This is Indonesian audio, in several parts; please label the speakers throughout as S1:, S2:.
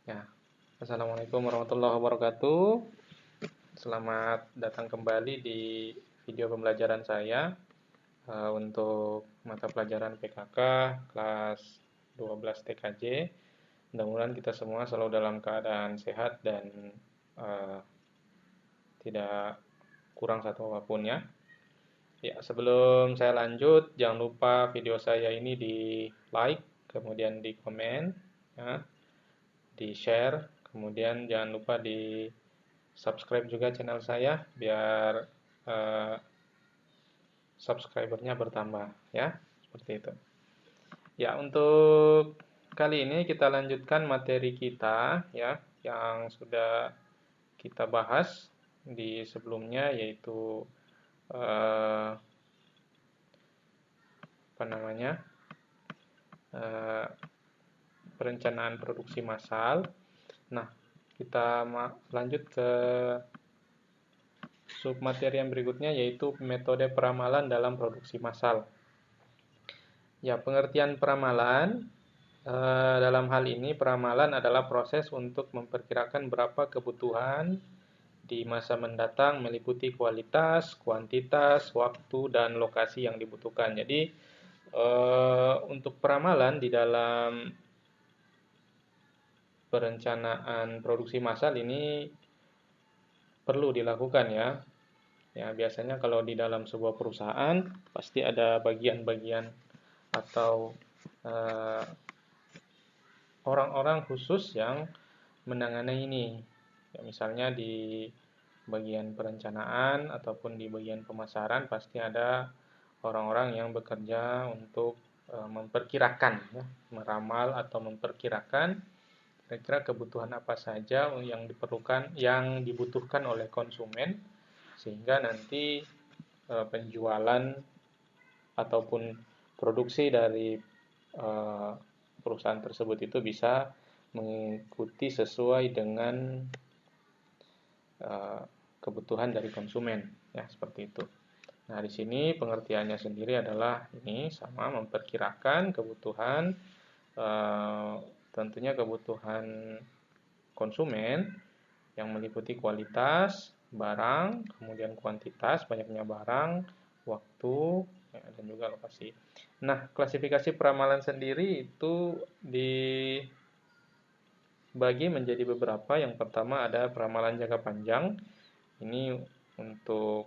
S1: Ya, Assalamualaikum warahmatullahi wabarakatuh. Selamat datang kembali di video pembelajaran saya untuk mata pelajaran PKK kelas 12 TKJ. Mudah-mudahan kita semua selalu dalam keadaan sehat dan eh, tidak kurang satu apapun ya. Ya, sebelum saya lanjut, jangan lupa video saya ini di like, kemudian di komen, ya, di share, kemudian jangan lupa di subscribe juga channel saya biar eh, subscribernya bertambah ya, seperti itu. Ya, untuk kali ini kita lanjutkan materi kita ya yang sudah kita bahas di sebelumnya, yaitu eh, apa namanya? eh, perencanaan produksi massal. Nah, kita lanjut ke submateri yang berikutnya, yaitu metode peramalan dalam produksi massal. Ya, pengertian peramalan dalam hal ini, peramalan adalah proses untuk memperkirakan berapa kebutuhan di masa mendatang meliputi kualitas, kuantitas, waktu, dan lokasi yang dibutuhkan. Jadi, untuk peramalan di dalam perencanaan produksi massal ini perlu dilakukan ya. Ya, biasanya kalau di dalam sebuah perusahaan pasti ada bagian-bagian atau eh, orang-orang khusus yang menangani ini. Ya, misalnya di bagian perencanaan ataupun di bagian pemasaran pasti ada orang-orang yang bekerja untuk memperkirakan, ya, meramal atau memperkirakan kira-kira kebutuhan apa saja yang diperlukan, yang dibutuhkan oleh konsumen, sehingga nanti penjualan ataupun produksi dari eh, perusahaan tersebut itu bisa mengikuti sesuai dengan eh, kebutuhan dari konsumen, ya seperti itu. Nah, di sini pengertiannya sendiri adalah ini sama memperkirakan kebutuhan, eh, tentunya kebutuhan konsumen yang meliputi kualitas barang, kemudian kuantitas, banyaknya barang, waktu, ya, dan juga lokasi. Nah, klasifikasi peramalan sendiri itu dibagi menjadi beberapa. Yang pertama ada peramalan jangka panjang. Ini untuk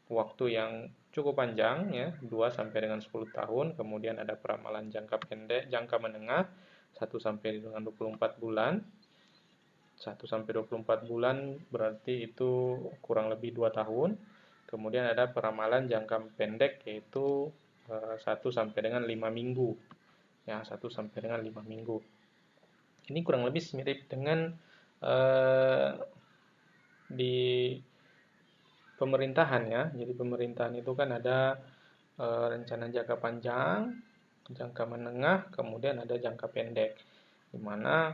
S1: waktu yang cukup panjang ya, 2 sampai dengan 10 tahun. Kemudian ada peramalan jangka pendek, jangka menengah 1 sampai dengan 24 bulan. 1 sampai 24 bulan berarti itu kurang lebih 2 tahun. Kemudian ada peramalan jangka pendek, yaitu 1 sampai dengan 5 minggu. Ya, 1 sampai dengan 5 minggu. Ini kurang lebih mirip dengan eh, di pemerintahan ya. Jadi pemerintahan itu kan ada rencana jangka panjang, jangka menengah, kemudian ada jangka pendek, di mana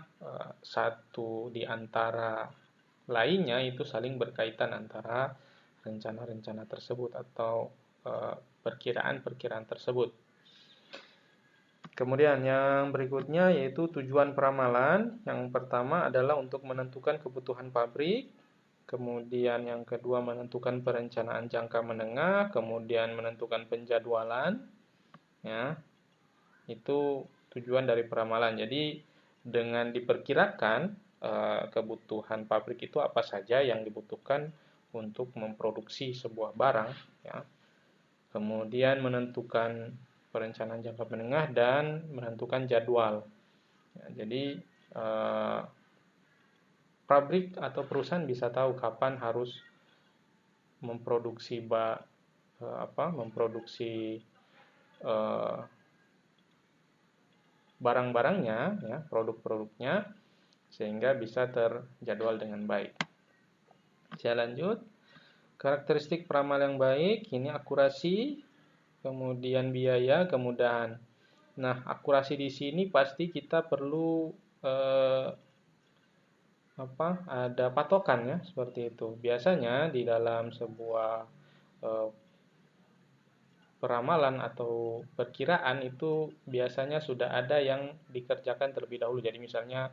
S1: satu di antara lainnya itu saling berkaitan antara rencana-rencana tersebut atau perkiraan-perkiraan tersebut. Kemudian yang berikutnya yaitu tujuan peramalan. Yang pertama adalah untuk menentukan kebutuhan pabrik. Kemudian yang kedua menentukan perencanaan jangka menengah, kemudian menentukan penjadwalan. Ya, itu tujuan dari peramalan. Jadi dengan diperkirakan kebutuhan pabrik itu apa saja yang dibutuhkan untuk memproduksi sebuah barang, ya. Kemudian menentukan perencanaan jangka menengah dan menentukan jadwal. Ya, jadi pabrik atau perusahaan bisa tahu kapan harus memproduksi memproduksi eh, barang-barangnya, ya, produk-produknya, sehingga bisa terjadwal dengan baik. Saya lanjut. Karakteristik peramal yang baik, ini akurasi, kemudian biaya, kemudahan. Nah, akurasi di sini pasti kita perlu eh, ada patokan ya, seperti itu. Biasanya di dalam sebuah eh, peramalan atau perkiraan itu biasanya sudah ada yang dikerjakan terlebih dahulu. Jadi misalnya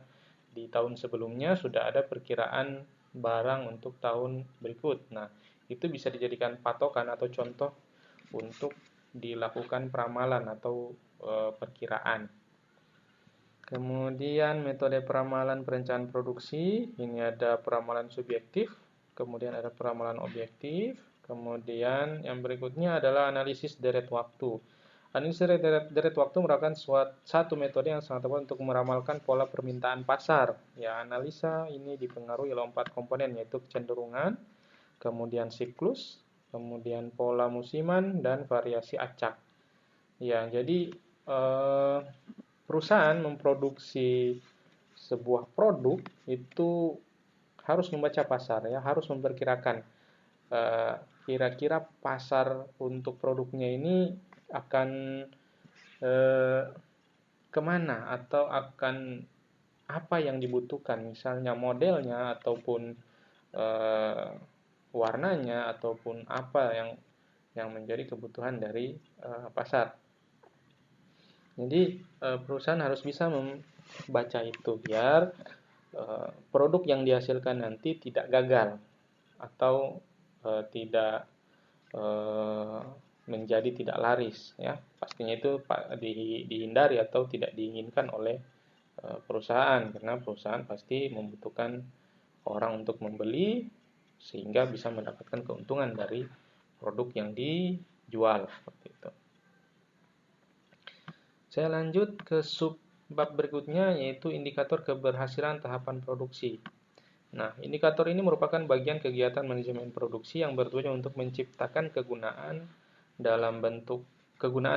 S1: di tahun sebelumnya sudah ada perkiraan barang untuk tahun berikut. Nah, itu bisa dijadikan patokan atau contoh untuk dilakukan peramalan atau perkiraan. Kemudian metode peramalan perencanaan produksi, ini ada peramalan subjektif, kemudian ada peramalan objektif, kemudian yang berikutnya adalah analisis deret waktu. Analisis deret waktu merupakan satu metode yang sangat tepat untuk meramalkan pola permintaan pasar. Ya, analisa ini dipengaruhi oleh 4 komponen, yaitu kecenderungan, kemudian siklus, kemudian pola musiman, dan variasi acak. Ya, jadi perusahaan memproduksi sebuah produk itu harus membaca pasar, ya, harus memperkirakan kira-kira pasar untuk produknya ini akan kemana atau akan apa yang dibutuhkan, misalnya modelnya ataupun warnanya ataupun apa yang menjadi kebutuhan dari pasar. Jadi perusahaan harus bisa membaca itu biar produk yang dihasilkan nanti tidak gagal atau tidak menjadi tidak laris, ya. Pastinya itu dihindari atau tidak diinginkan oleh perusahaan, karena perusahaan pasti membutuhkan orang untuk membeli sehingga bisa mendapatkan keuntungan dari produk yang dijual seperti itu. Saya lanjut ke subbab berikutnya, yaitu indikator keberhasilan tahapan produksi. Nah, indikator ini merupakan bagian kegiatan manajemen produksi yang bertujuan untuk menciptakan kegunaan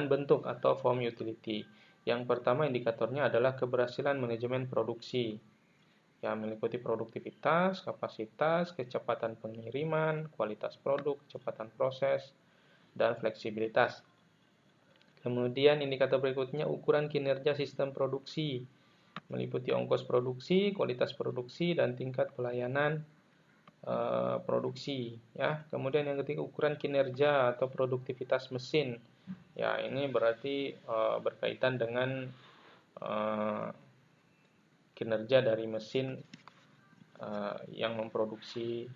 S1: bentuk atau form utility. Yang pertama indikatornya adalah keberhasilan manajemen produksi, yang meliputi produktivitas, kapasitas, kecepatan pengiriman, kualitas produk, kecepatan proses, dan fleksibilitas. Kemudian indikator berikutnya ukuran kinerja sistem produksi, meliputi ongkos produksi, kualitas produksi, dan tingkat pelayanan produksi. Ya, kemudian yang ketiga ukuran kinerja atau produktivitas mesin. Ya, ini berarti berkaitan dengan kinerja dari mesin yang memproduksi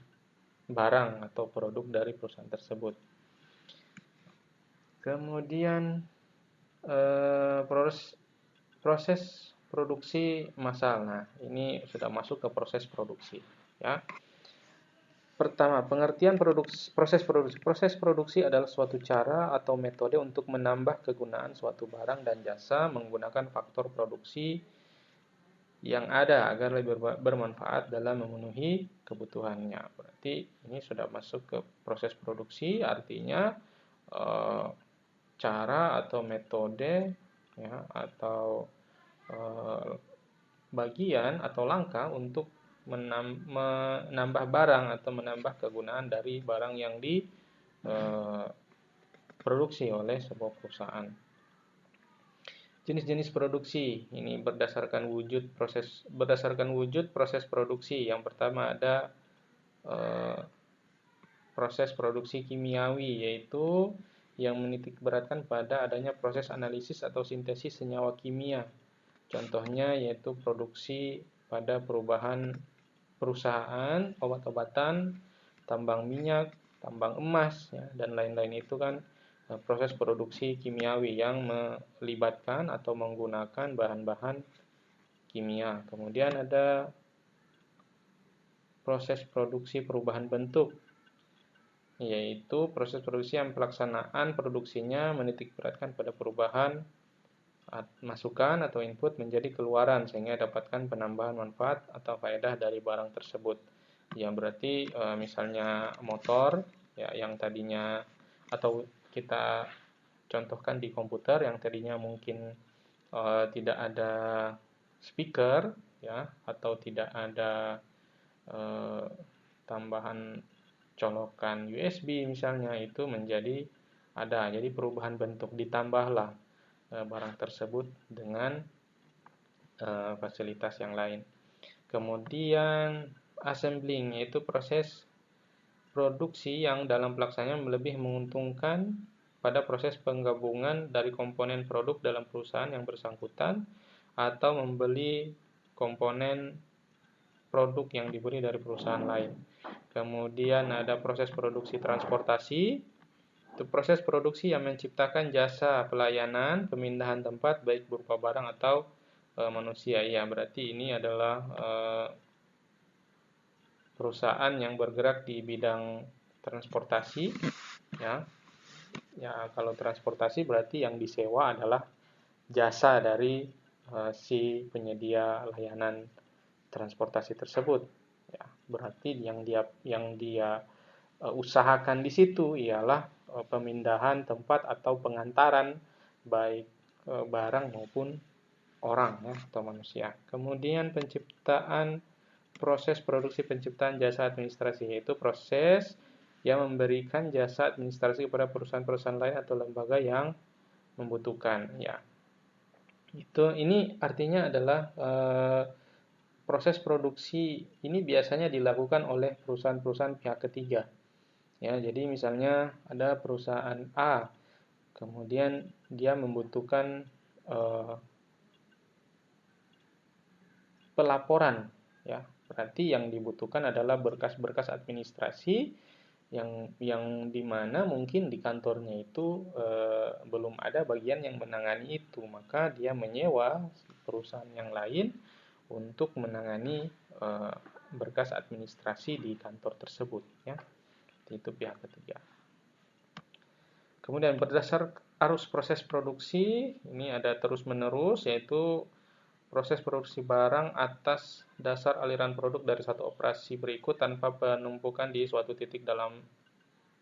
S1: barang atau produk dari perusahaan tersebut. Kemudian proses produksi massal. Nah, ini sudah masuk ke proses produksi, ya. Pertama, pengertian proses produksi. Proses produksi adalah suatu cara atau metode untuk menambah kegunaan suatu barang dan jasa menggunakan faktor produksi yang ada agar lebih bermanfaat dalam memenuhi kebutuhannya. Berarti ini sudah masuk ke proses produksi, artinya cara atau metode, ya, atau bagian atau langkah untuk menambah barang atau menambah kegunaan dari barang yang diproduksi oleh sebuah perusahaan. Jenis-jenis produksi ini berdasarkan wujud proses produksi. Yang pertama ada proses produksi kimiawi, yaitu yang menitikberatkan pada adanya proses analisis atau sintesis senyawa kimia. Contohnya yaitu produksi pada perusahaan obat-obatan, tambang minyak, tambang emas, ya, dan lain-lain. Itu kan proses produksi kimiawi yang melibatkan atau menggunakan bahan-bahan kimia. Kemudian ada proses produksi perubahan bentuk, yaitu proses produksi yang pelaksanaan produksinya menitikberatkan pada perubahan masukan atau input menjadi keluaran sehingga dapatkan penambahan manfaat atau faedah dari barang tersebut. Yang berarti misalnya motor, ya, yang tadinya atau kita contohkan di komputer yang tadinya mungkin tidak ada speaker, ya, atau tidak ada tambahan colokan USB misalnya, itu menjadi ada. Jadi perubahan bentuk, ditambahlah barang tersebut dengan fasilitas yang lain. Kemudian assembling, yaitu proses produksi yang dalam pelaksanaannya lebih menguntungkan pada proses penggabungan dari komponen produk dalam perusahaan yang bersangkutan atau membeli komponen produk yang dibeli dari perusahaan lain. Kemudian ada proses produksi transportasi. Itu proses produksi yang menciptakan jasa pelayanan, pemindahan tempat baik berupa barang atau manusia. Ya, berarti ini adalah perusahaan yang bergerak di bidang transportasi, ya. Ya, kalau transportasi berarti yang disewa adalah jasa dari si penyedia layanan transportasi tersebut. Ya, berarti yang dia usahakan di situ ialah pemindahan tempat atau pengantaran baik barang maupun orang, ya, atau manusia. Kemudian proses produksi penciptaan jasa administrasi, yaitu proses yang memberikan jasa administrasi kepada perusahaan-perusahaan lain atau lembaga yang membutuhkan. Ya, ini artinya adalah proses produksi ini biasanya dilakukan oleh perusahaan-perusahaan pihak ketiga. Ya, jadi misalnya ada perusahaan A, kemudian dia membutuhkan pelaporan, ya. Berarti yang dibutuhkan adalah berkas-berkas administrasi yang dimana mungkin di kantornya itu belum ada bagian yang menangani itu, maka dia menyewa perusahaan yang lain untuk menangani berkas administrasi di kantor tersebut, ya. Itu pihak ketiga. Kemudian berdasar arus proses produksi, ini ada terus-menerus, yaitu proses produksi barang atas dasar aliran produk dari satu operasi berikut tanpa penumpukan di suatu titik dalam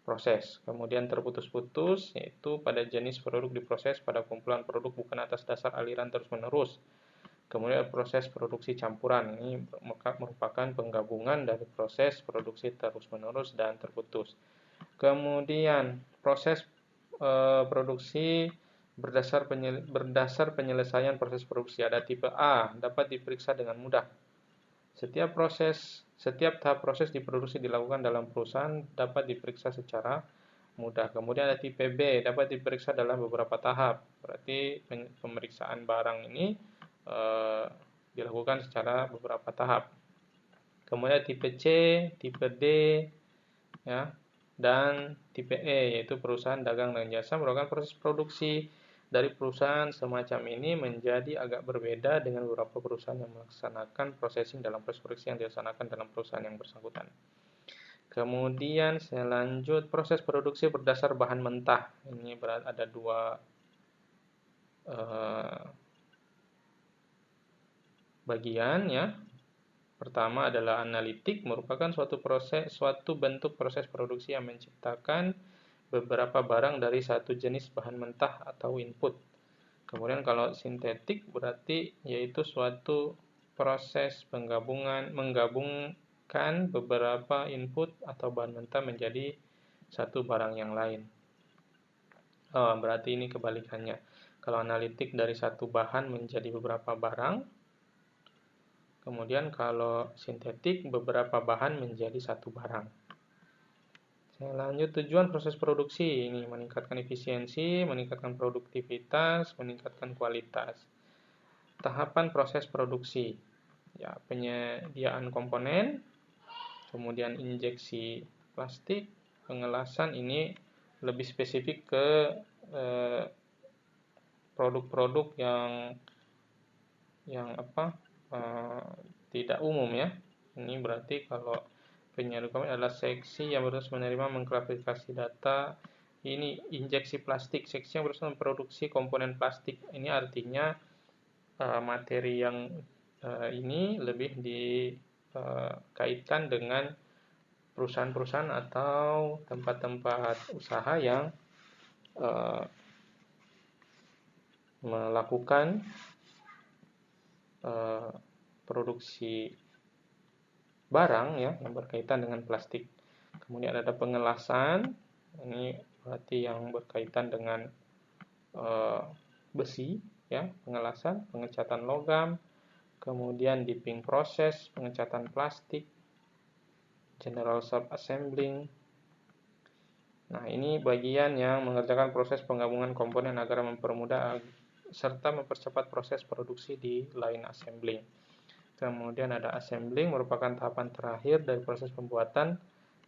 S1: proses. Kemudian terputus-putus, yaitu pada jenis produk diproses pada kumpulan produk bukan atas dasar aliran terus-menerus. Kemudian proses produksi campuran, ini merupakan penggabungan dari proses produksi terus-menerus dan terputus. Kemudian proses produksi berdasar penyelesaian proses produksi. Ada tipe A, dapat diperiksa dengan mudah. Setiap tahap proses diproduksi dilakukan dalam perusahaan dapat diperiksa secara mudah. Kemudian ada tipe B, dapat diperiksa dalam beberapa tahap. Berarti pemeriksaan barang ini dilakukan secara beberapa tahap. Kemudian tipe C, tipe D, ya, dan tipe E, yaitu perusahaan dagang dan jasa merupakan proses produksi dari perusahaan semacam ini menjadi agak berbeda dengan beberapa perusahaan yang melaksanakan processing dalam proses produksi yang dilaksanakan dalam perusahaan yang bersangkutan. Kemudian saya lanjut, proses produksi berdasar bahan mentah. Ini ada dua bagian, ya. Pertama adalah analitik, merupakan suatu bentuk proses produksi yang menciptakan beberapa barang dari satu jenis bahan mentah atau input. Kemudian kalau sintetik berarti yaitu suatu proses menggabungkan beberapa input atau bahan mentah menjadi satu barang yang lain. Berarti ini kebalikannya. Kalau analitik dari satu bahan menjadi beberapa barang. Kemudian kalau sintetik, beberapa bahan menjadi satu barang. Saya lanjut, tujuan proses produksi ini meningkatkan efisiensi, meningkatkan produktivitas, meningkatkan kualitas. Tahapan proses produksi, ya, penyediaan komponen, kemudian injeksi plastik, pengelasan. Ini lebih spesifik ke produk-produk yang tidak umum, ya. Ini berarti kalau penyedia komponen adalah seksi yang harus menerima mengklasifikasi data. Ini injeksi plastik, seksi yang harus memproduksi komponen plastik. Ini artinya materi yang ini lebih dikaitkan dengan perusahaan-perusahaan atau tempat-tempat usaha yang melakukan produksi barang, ya, yang berkaitan dengan plastik. Kemudian ada pengelasan, ini berarti yang berkaitan dengan besi, ya, pengelasan, pengecatan logam. Kemudian dipping proses, pengecatan plastik, general sub-assembling. Nah, ini bagian yang mengerjakan proses penggabungan komponen agar mempermudah serta mempercepat proses produksi di line assembly. Kemudian ada assembling, merupakan tahapan terakhir dari proses pembuatan.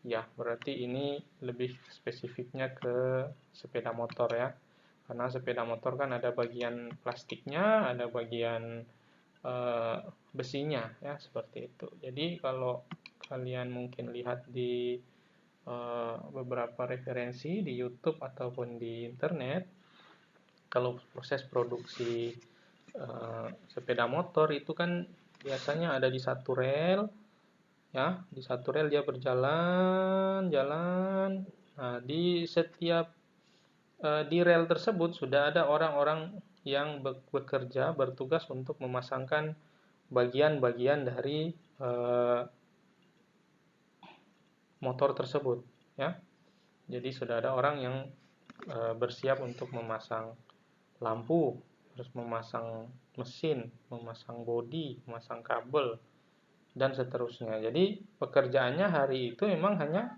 S1: Ya, berarti ini lebih spesifiknya ke sepeda motor ya. Karena sepeda motor kan ada bagian plastiknya, ada bagian besinya ya, seperti itu. Jadi kalau kalian mungkin lihat di beberapa referensi di YouTube ataupun di internet, kalau proses produksi sepeda motor itu kan biasanya ada di satu rel ya, di satu rel dia berjalan jalan. Nah, di setiap di rel tersebut sudah ada orang-orang yang bekerja bertugas untuk memasangkan bagian-bagian dari motor tersebut ya. Jadi sudah ada orang yang bersiap untuk memasang lampu, terus memasang mesin, memasang bodi, memasang kabel, dan seterusnya. Jadi pekerjaannya hari itu memang hanya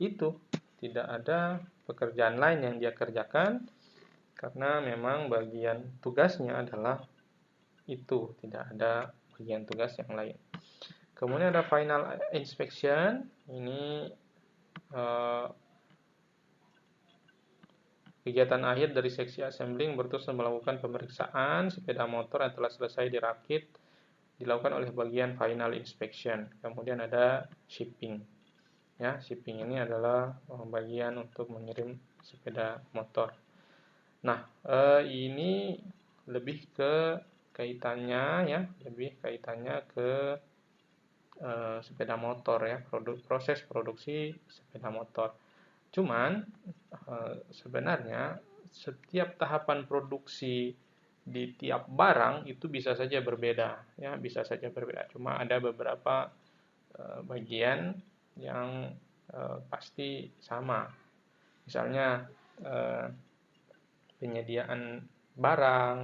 S1: itu, tidak ada pekerjaan lain yang dia kerjakan, karena memang bagian tugasnya adalah itu, tidak ada bagian tugas yang lain. Kemudian ada final inspection, ini kegiatan akhir dari seksi assembling bertujuan melakukan pemeriksaan sepeda motor yang telah selesai dirakit, dilakukan oleh bagian final inspection. Kemudian ada shipping. Ya, shipping ini adalah bagian untuk mengirim sepeda motor. Nah, ini lebih ke kaitannya ya, lebih kaitannya ke sepeda motor ya, proses produksi sepeda motor. Cuman sebenarnya setiap tahapan produksi di tiap barang itu bisa saja berbeda ya, bisa saja berbeda. Cuma ada beberapa bagian yang pasti sama. Misalnya penyediaan barang,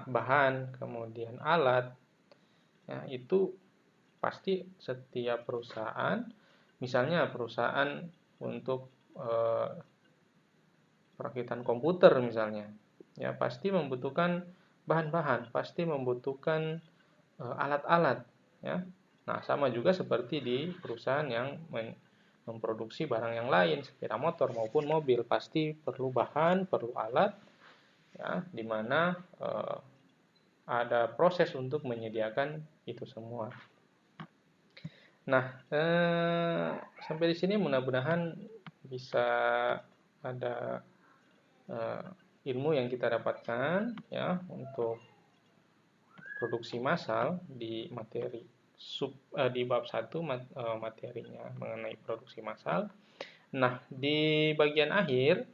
S1: bahan, kemudian alat, ya, itu pasti setiap perusahaan, misalnya perusahaan untuk perakitan komputer misalnya, ya pasti membutuhkan bahan-bahan, pasti membutuhkan alat-alat, ya. Nah, sama juga seperti di perusahaan yang memproduksi barang yang lain, sepeda motor maupun mobil, pasti perlu bahan, perlu alat, ya, di mana ada proses untuk menyediakan itu semua. Nah, sampai di sini mudah-mudahan bisa ada ilmu yang kita dapatkan ya untuk produksi massal di materi di bab 1 materinya mengenai produksi massal. Nah, di bagian akhir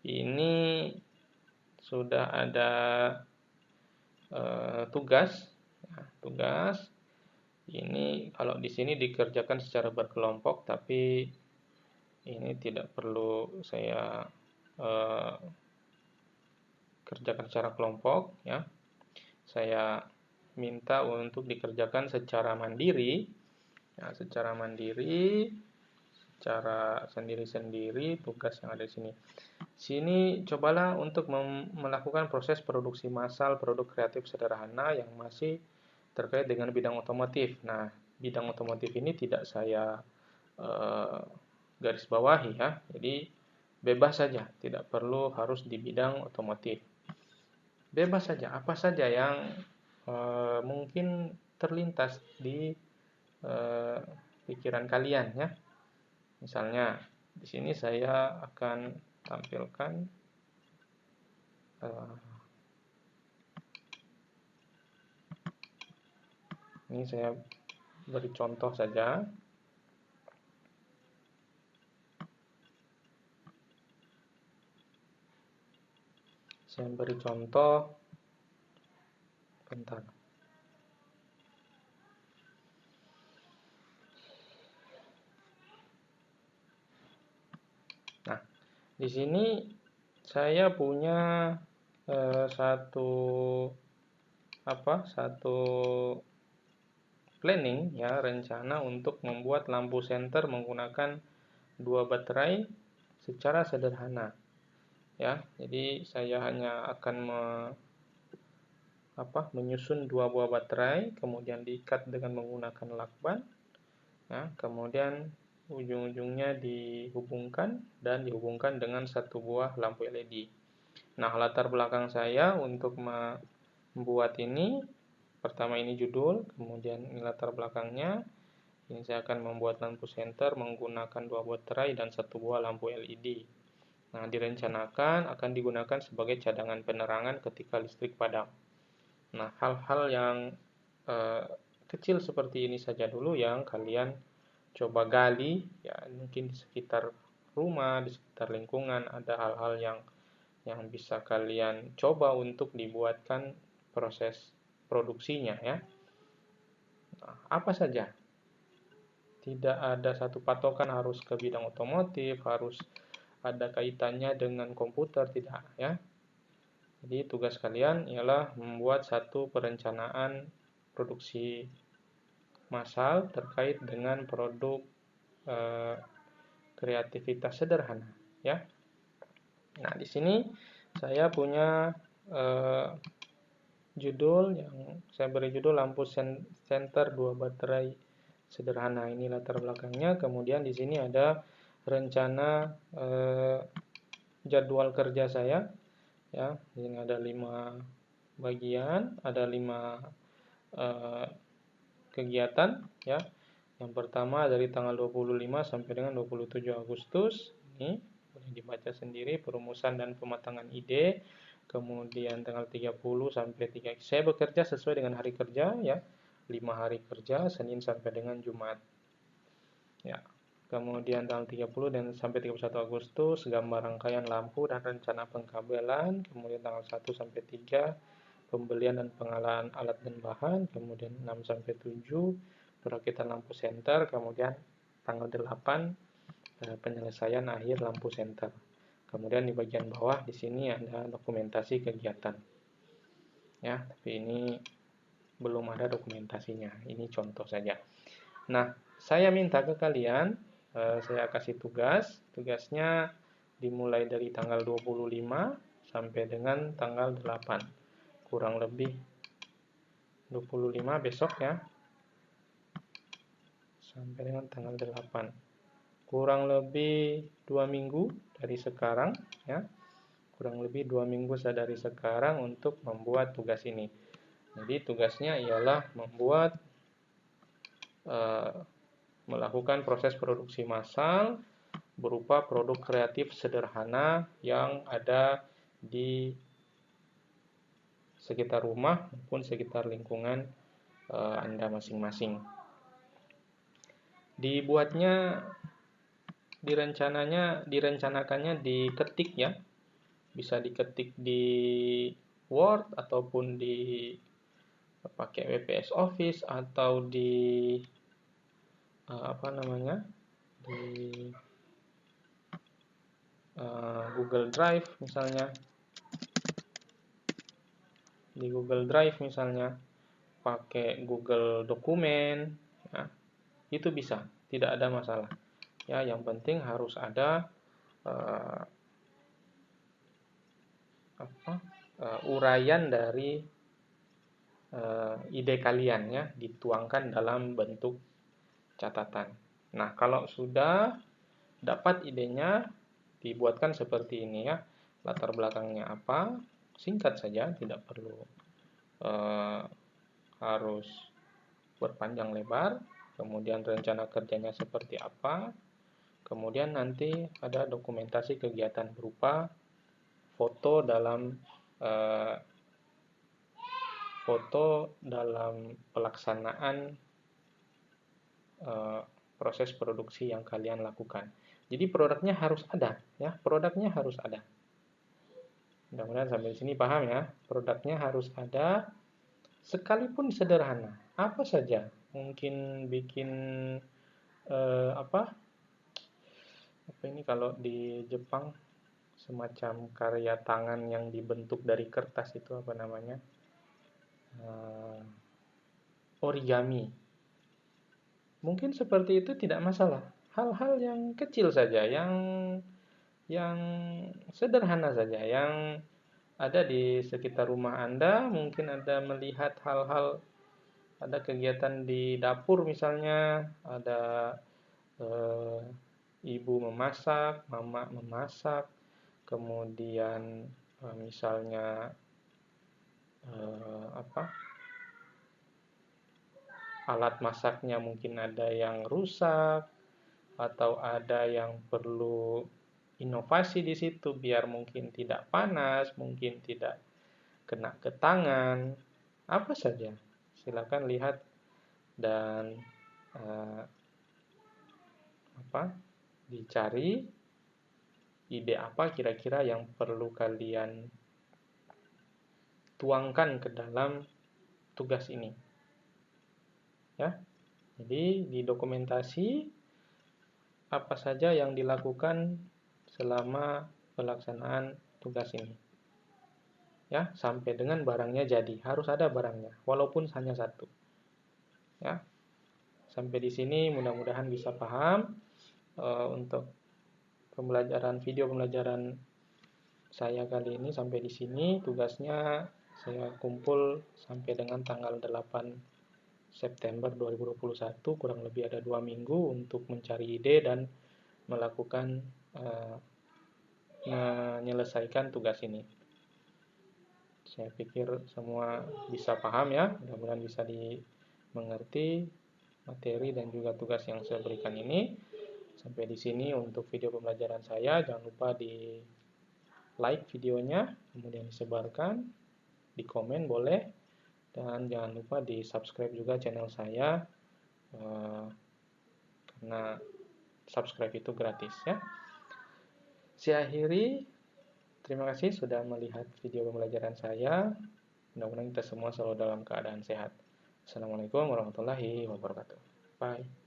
S1: ini sudah ada tugas. Nah, tugas ini kalau di sini dikerjakan secara berkelompok, tapi ini tidak perlu saya kerjakan secara kelompok ya. Saya minta untuk dikerjakan secara mandiri ya, secara sendiri-sendiri tugas yang ada di sini. Sini cobalah untuk melakukan proses produksi massal produk kreatif sederhana yang masih terkait dengan bidang otomotif. Nah, bidang otomotif ini tidak saya garis bawahi ya. Jadi bebas saja, tidak perlu harus di bidang otomotif. Bebas saja, apa saja yang mungkin terlintas di pikiran kalian ya. Misalnya di sini saya akan tampilkan ini saya beri contoh saja. Saya beri contoh, bentar. Nah, di sini saya punya satu planning ya, rencana untuk membuat lampu senter menggunakan 2 baterai secara sederhana. Ya, jadi saya hanya akan menyusun 2 buah baterai, kemudian diikat dengan menggunakan lakban. Nah, kemudian ujung-ujungnya dihubungkan dan dihubungkan dengan 1 buah lampu LED. Nah, latar belakang saya untuk membuat ini, pertama ini judul, kemudian ini latar belakangnya. Ini saya akan membuat lampu senter menggunakan 2 baterai dan 1 buah lampu LED. Nah, direncanakan akan digunakan sebagai cadangan penerangan ketika listrik padam. Nah, hal-hal yang kecil seperti ini saja dulu yang kalian coba gali, ya mungkin di sekitar rumah, di sekitar lingkungan ada hal-hal yang bisa kalian coba untuk dibuatkan proses produksinya ya. Nah, apa saja? Tidak ada satu patokan harus ke bidang otomotif, harus ada kaitannya dengan komputer, tidak ya. Jadi tugas kalian ialah membuat satu perencanaan produksi massal terkait dengan produk kreativitas sederhana ya. Nah, di sini saya punya judul yang saya beri judul lampu senter 2 baterai sederhana. Ini latar belakangnya. Kemudian di sini ada rencana jadwal kerja saya ya. Ini ada 5 bagian, ada 5 kegiatan ya. Yang pertama dari tanggal 25 sampai dengan 27 Agustus. Ini boleh dibaca sendiri, perumusan dan pematangan ide. Kemudian tanggal 30 sampai 3. Saya bekerja sesuai dengan hari kerja ya. 5 hari kerja, Senin sampai dengan Jumat. Ya. Kemudian tanggal 30 dan sampai 31 Agustus gambar rangkaian lampu dan rencana pengkabelan. Kemudian tanggal 1 sampai 3 pembelian dan pengelolaan alat dan bahan. Kemudian 6 sampai 7 perakitan lampu senter. Kemudian tanggal 8 penyelesaian akhir lampu senter. Kemudian di bagian bawah di sini ada dokumentasi kegiatan. Ya, tapi ini belum ada dokumentasinya. Ini contoh saja. Nah, saya minta ke kalian, saya kasih tugas. Tugasnya dimulai dari tanggal 25 sampai dengan tanggal 8. Kurang lebih 25 besok ya. Sampai dengan tanggal 8. Kurang lebih 2 minggu dari sekarang ya. Kurang lebih 2 minggu dari sekarang untuk membuat tugas ini. Jadi tugasnya ialah membuat melakukan proses produksi massal berupa produk kreatif sederhana yang ada di sekitar rumah maupun sekitar lingkungan Anda masing-masing. Direncanakannya diketik ya. Bisa diketik di Word ataupun pakai WPS Office atau di di Google Drive misalnya. Di Google Drive misalnya, pakai Google Dokumen, ya, itu bisa, tidak ada masalah. Ya, yang penting harus ada uraian dari ide kalian ya, dituangkan dalam bentuk catatan. Nah, kalau sudah dapat idenya, dibuatkan seperti ini ya. Latar belakangnya apa? Singkat saja, tidak perlu harus berpanjang lebar. Kemudian rencana kerjanya seperti apa. Kemudian nanti ada dokumentasi kegiatan berupa foto dalam pelaksanaan proses produksi yang kalian lakukan. Jadi produknya harus ada, ya. Produknya harus ada. Mudah-mudahan sampai sini paham ya. Produknya harus ada, sekalipun sederhana. Apa saja? Mungkin bikin apa ini kalau di Jepang semacam karya tangan yang dibentuk dari kertas itu apa namanya? Origami. Mungkin seperti itu tidak masalah. Hal-hal yang kecil saja, yang sederhana saja, yang ada di sekitar rumah Anda, mungkin Anda melihat hal-hal, ada kegiatan di dapur misalnya, ada eh, ibu memasak, mama memasak, kemudian misalnya apa, alat masaknya mungkin ada yang rusak atau ada yang perlu inovasi di situ biar mungkin tidak panas, mungkin tidak kena ke tangan, apa saja. Silakan lihat dan eh, apa dicari ide apa kira-kira yang perlu kalian tuangkan ke dalam tugas ini. Ya. Jadi di dokumentasi apa saja yang dilakukan selama pelaksanaan tugas ini. Ya, sampai dengan barangnya jadi. Harus ada barangnya, walaupun hanya satu. Ya. Sampai di sini mudah-mudahan bisa paham untuk pembelajaran video pembelajaran saya kali ini sampai di sini. Tugasnya saya kumpul sampai dengan tanggal 8 September 2021, kurang lebih ada 2 minggu untuk mencari ide dan melakukan menyelesaikan tugas ini. Saya pikir semua bisa paham ya, mudah-mudahan bisa dimengerti materi dan juga tugas yang saya berikan ini. Sampai di sini untuk video pembelajaran saya. Jangan lupa di like videonya, kemudian disebarkan, di komen boleh, dan jangan lupa di subscribe juga channel saya, karena subscribe itu gratis ya. Saya akhiri, terima kasih sudah melihat video pembelajaran saya. Mudah-mudahan kita semua selalu dalam keadaan sehat. Assalamualaikum warahmatullahi wabarakatuh. Bye.